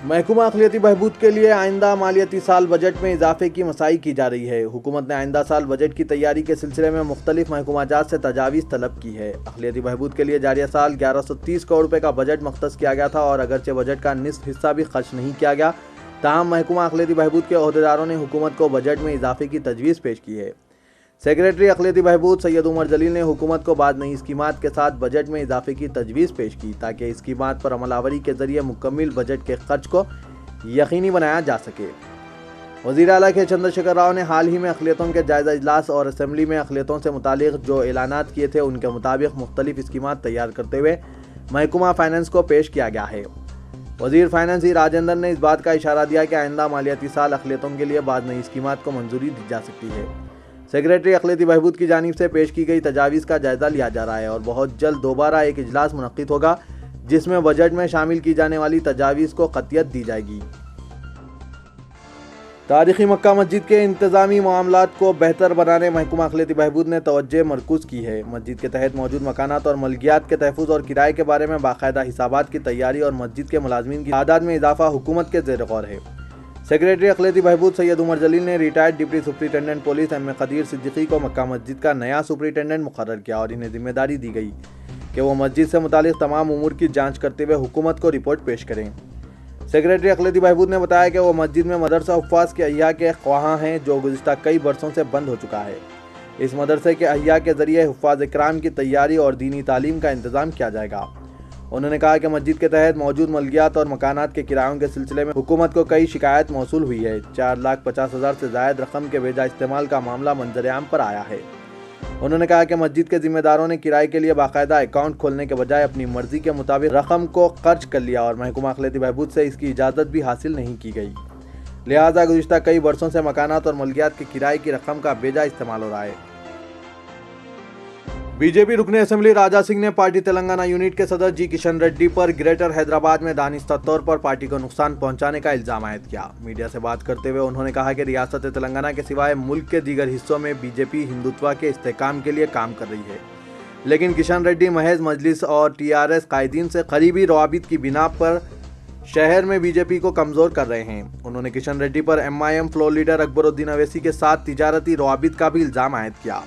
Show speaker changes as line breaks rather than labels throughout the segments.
محکمہ اقلیتی بہبود کے لیے آئندہ مالیاتی سال بجٹ میں اضافے کی مساعی کی جا رہی ہے۔ حکومت نے آئندہ سال بجٹ کی تیاری کے سلسلے میں مختلف محکمہ جات سے تجاویز طلب کی ہے۔ اقلیتی بہبود کے لیے جاریہ سال 1130 کروڑ روپے کا بجٹ مختص کیا گیا تھا اور اگرچہ بجٹ کا نصف حصہ بھی خرچ نہیں کیا گیا، تاہم محکمہ اقلیتی بہبود کے عہدیداروں نے حکومت کو بجٹ میں اضافے کی تجویز پیش کی ہے۔ سیکریٹری اقلیتی بہبود سید عمر جلیل نے حکومت کو بعض نئی اسکیمات کے ساتھ بجٹ میں اضافے کی تجویز پیش کی تاکہ اسکیمات پر عمل آوری کے ذریعے مکمل بجٹ کے خرچ کو یقینی بنایا جا سکے۔ وزیر اعلیٰ کے چندر شیکھر راؤ نے حال ہی میں اقلیتوں کے جائزہ اجلاس اور اسمبلی میں اقلیتوں سے متعلق جو اعلانات کیے تھے ان کے مطابق مختلف اسکیمات تیار کرتے ہوئے محکمہ فائنانس کو پیش کیا گیا ہے۔ وزیر فائنانس راجندر نے اس بات کا اشارہ دیا کہ آئندہ مالیاتی سال اقلیتوں کے لیے بعض نئی اسکیمات کو منظوری دی جا سکتی ہے۔ سیکریٹری اقلیتی بہبود کی جانب سے پیش کی گئی تجاویز کا جائزہ لیا جا رہا ہے اور بہت جلد دوبارہ ایک اجلاس منعقد ہوگا جس میں بجٹ میں شامل کی جانے والی تجاویز کو قطعیت دی جائے گی۔ تاریخی مکہ مسجد کے انتظامی معاملات کو بہتر بنانے محکمہ اقلیتی بہبود نے توجہ مرکوز کی ہے۔ مسجد کے تحت موجود مکانات اور ملکیات کے تحفظ اور کرائے کے بارے میں باقاعدہ حسابات کی تیاری اور مسجد کے ملازمین کی تعداد میں اضافہ حکومت کے زیر غور ہے۔ سیکریٹری اقلیتی بہبود سید عمر جلیل نے retired deputy superintendent police M Qadeer Siddiqui کو مکہ مسجد کا نیا سپرنٹینڈنٹ مقرر کیا اور انہیں ذمہ داری دی گئی کہ وہ مسجد سے متعلق تمام امور کی جانچ کرتے ہوئے حکومت کو رپورٹ پیش کریں۔ سیکریٹری اقلیتی بہبود نے بتایا کہ وہ مسجد میں مدرسہ حفاظ کے احیاء کے خواہاں ہیں جو گزشتہ کئی برسوں سے بند ہو چکا ہے۔ اس مدرسے کے احیاء کے ذریعے حفاظ اکرام کی تیاری اور دینی تعلیم کا انتظام کیا جائے گا۔ انہوں نے کہا کہ مسجد کے تحت موجود ملکیات اور مکانات کے کرایوں کے سلسلے میں حکومت کو کئی شکایت موصول ہوئی ہے۔ 4,50,000 سے زائد رقم کے بیجا استعمال کا معاملہ منظر عام پر آیا ہے۔ انہوں نے کہا کہ مسجد کے ذمہ داروں نے کرائے کے لیے باقاعدہ اکاؤنٹ کھولنے کے بجائے اپنی مرضی کے مطابق رقم کو خرچ کر لیا اور محکمہ اقلیتی بہبود سے اس کی اجازت بھی حاصل نہیں کی گئی، لہٰذا گزشتہ کئی برسوں سے مکانات اور ملکیات کے کرائے کی رقم کا بیجا استعمال ہو رہا ہے۔ بی جے پی رکن اسمبلی راجا سنگھ نے پارٹی تلنگانہ یونٹ کے صدر جی کشن ریڈی پر گریٹر حیدرآباد میں دانستہ طور پر پارٹی کو نقصان پہنچانے کا الزام عائد کیا۔ میڈیا سے بات کرتے ہوئے انہوں نے کہا کہ ریاست تلنگانہ کے سوائے ملک کے دیگر حصوں میں بی جے پی ہندوتوا کے استحکام کے لیے کام کر رہی ہے، لیکن کشن ریڈی محض مجلس اور ٹی آر ایس قائدین سے قریبی روابط کی بنا پر شہر میں بی جے پی کو کمزور کر رہے ہیں۔ انہوں نے کشن ریڈی پر M I M floor leader Akbaruddin Owaisi کے ساتھ تجارتی روابط کا بھی الزام عائد کیا۔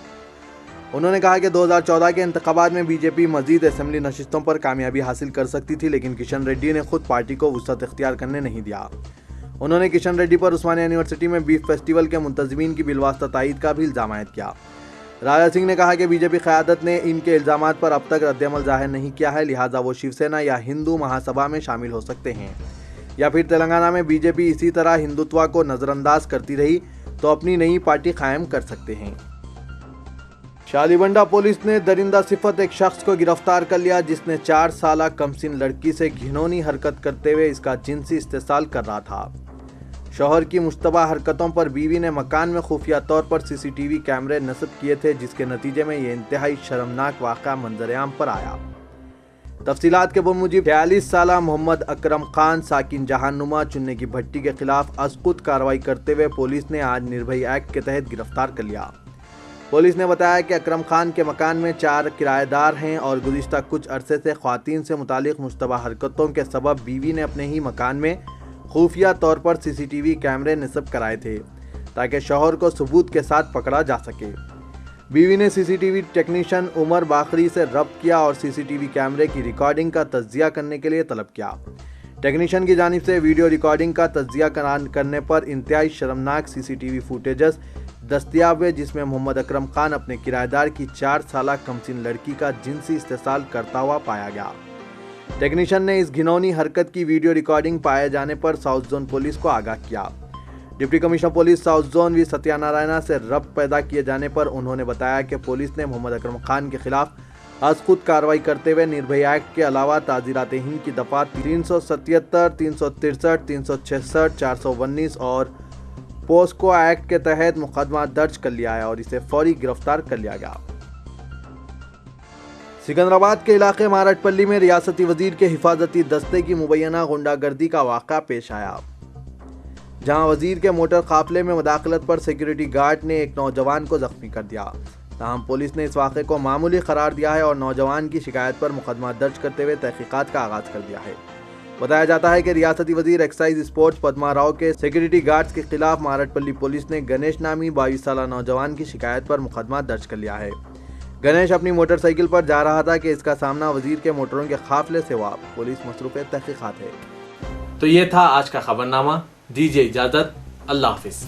انہوں نے کہا کہ 2014 کے انتخابات میں بی جے پی مزید اسمبلی نشستوں پر کامیابی حاصل کر سکتی تھی، لیکن کشن ریڈی نے خود پارٹی کو وسعت اختیار کرنے نہیں دیا۔ انہوں نے کشن ریڈی پر عثمانیہ یونیورسٹی میں بیف فیسٹیول کے منتظمین کی بالواسطہ تائید کا بھی الزام عائد کیا۔ راجا سنگھ نے کہا کہ بی جے پی قیادت نے ان کے الزامات پر اب تک رد عمل ظاہر نہیں کیا ہے، لہٰذا وہ شیو سینا یا ہندو مہا سبھا میں شامل ہو سکتے ہیں، یا پھر تلنگانہ میں بی جے پی اسی طرح ہندوتوا کو نظر انداز کرتی رہی تو اپنی نئی پارٹی قائم کر سکتے ہیں۔ شالیبنڈا پولیس نے درندہ صفت ایک شخص کو گرفتار کر لیا جس نے 4 سالہ کمسن لڑکی سے گھنونی حرکت کرتے ہوئے اس کا جنسی استحصال کر رہا تھا۔ شوہر کی مشتبہ حرکتوں پر بیوی نے مکان میں خفیہ طور پر سی سی ٹی وی کیمرے نصب کیے تھے، جس کے نتیجے میں یہ انتہائی شرمناک واقعہ منظر عام پر آیا۔ تفصیلات کے بموجب 46 سالہ محمد اکرم خان ساکن جہان نما چننے کی بھٹی کے خلاف از خود کارروائی کرتے ہوئے پولیس نے آج نربھئی ایکٹ کے تحت گرفتار کر لیا۔ پولیس نے بتایا کہ اکرم خان کے مکان میں 4 کرایہ دار ہیں اور گزشتہ کچھ عرصے سے خواتین سے متعلق مشتبہ حرکتوں کے سبب بیوی نے اپنے ہی مکان میں خفیہ طور پر سی سی ٹی وی کیمرے نصب کرائے تھے تاکہ شوہر کو ثبوت کے ساتھ پکڑا جا سکے۔ بیوی نے سی سی ٹی وی ٹیکنیشین عمر باقری سے ربط کیا اور سی سی ٹی وی کیمرے کی ریکارڈنگ کا تجزیہ کرنے کے لیے طلب کیا۔ ٹیکنیشین کی جانب سے ویڈیو ریکارڈنگ کا تجزیہ کرنے پر انتہائی شرمناک سی سی ٹی وی فوٹیجز دستیاب ہوئے، جس میں محمد اکرم خان اپنے کرایہ دار کی 4 سالہ کمسن لڑکی کا جنسی استحصال کرتا ہوا پایا گیا۔ ٹیکنیشین نے اس گھنونی حرکت کی ویڈیو ریکارڈنگ پائے جانے پر ساؤتھ زون پولیس کو آگاہ کیا۔ Deputy commissioner police south zone V Satyanarayana سے ربط پیدا کیے جانے پر انہوں نے بتایا کہ پولیس نے محمد اکرم خان کے خلاف از خود کارروائی کرتے ہوئے نربھئی ایکٹ کے علاوہ تعزیرات ہند کی دفعہ 377، 363، 366، 419 اور پوسکو ایکٹ کے تحت مقدمہ درج کر لیا ہے اور اسے فوری گرفتار کر لیا گیا۔ سکندرآباد کے علاقے مارٹ پلی میں ریاستی وزیر کے حفاظتی دستے کی مبینہ غنڈہ گردی کا واقعہ پیش آیا، جہاں وزیر کے موٹر قافلے میں مداخلت پر سیکیورٹی گارڈ نے ایک نوجوان کو زخمی کر دیا۔ تاہم پولیس نے اس واقعے کو معمولی قرار دیا ہے اور نوجوان کی شکایت پر مقدمہ درج کرتے ہوئے تحقیقات کا آغاز کر دیا ہے۔ بتایا جاتا ہے کہ ریاستی وزیر ایکسائز اسپورٹس پدما راؤ کے سیکورٹی گارڈز کے خلاف مارٹ پلی پولیس نے گنیش نامی 22 سالہ نوجوان کی شکایت پر مقدمہ درج کر لیا ہے۔ گنیش اپنی موٹر سائیکل پر جا رہا تھا کہ اس کا سامنا وزیر کے موٹروں کے قافلے سے ہوا۔ پولیس مصروف تحقیقات ہے۔
تو یہ تھا آج کا خبرنامہ، دیجیے اجازت، اللہ حافظ۔